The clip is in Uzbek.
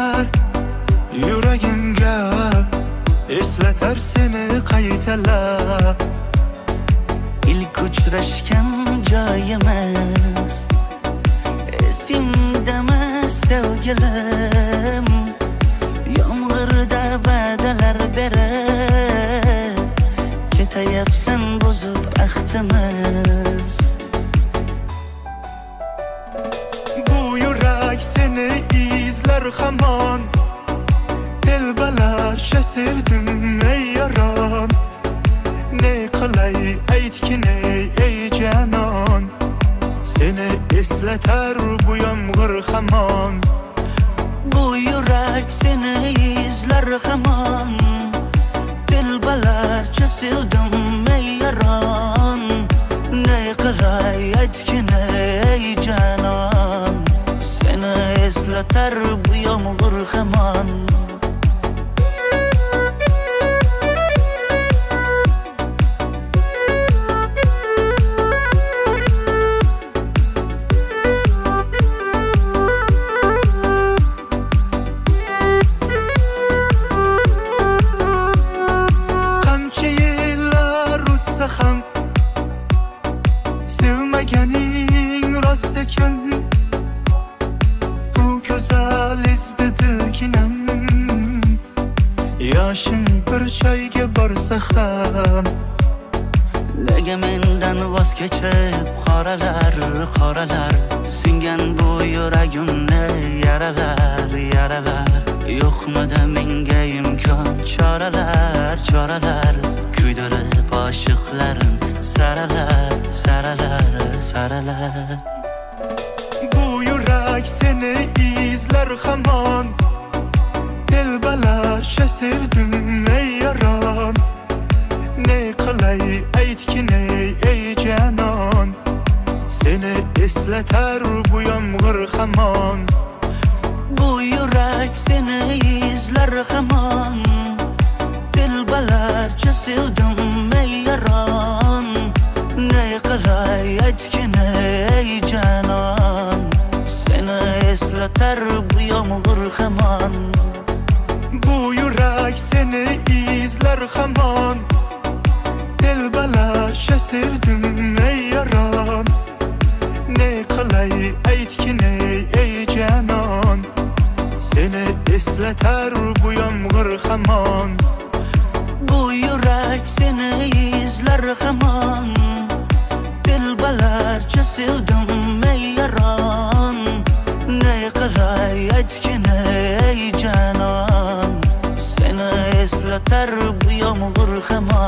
kelar yuragimga, eslatar seni qaytalab. İlk uchrashgan joyimiz esingdami sevgilim? Yomg'irda va'dalar berib ketayapsan buzib ahdimiz. Bu yurak seni izler hamon, telbalarcha sevdim ey yaron. Ne qilay aytgin ey canon, seni eslatar bu yomg'ir hamon. Bu yurak seni izler hamon, telbalarcha sevdim ey yaron. Ne qilay aytgin ey canon, seni eslatar bu yomg'ir hamon. Ham sevmaganing rost ekan, bu go'zal esda dilginam. Yoshim bir joyga borsa ham, nega mendan voz kechib qoralar singan bu yuragimni yaralar. Yo'qmidi menga imkon choralar kuydirib oshiqlarim saralar. Bu yurak seni izler hamon, telbalarcha sevdim ey yaron. Ne qilay aytgin ey canon, seni eslatar bu yomg'ir hamon. Bu yurak seni izler hamon, telbalarcha sevdim ey yaron. Ne qilay aytgin ey canon, seni eslatar bu yomg'ir hamon. Bu yurak seni izler hamon, telbalarcha sevdim ey yaron. Ne qilay aytgin ey canon, seni eslatar bu yomg'ir hamon. Bu yurak seni izler hamon, telbalarcha sevdim ey yaron. Ne qilay aytgin ey canon, seni eslatar bu yomg'ir hamon.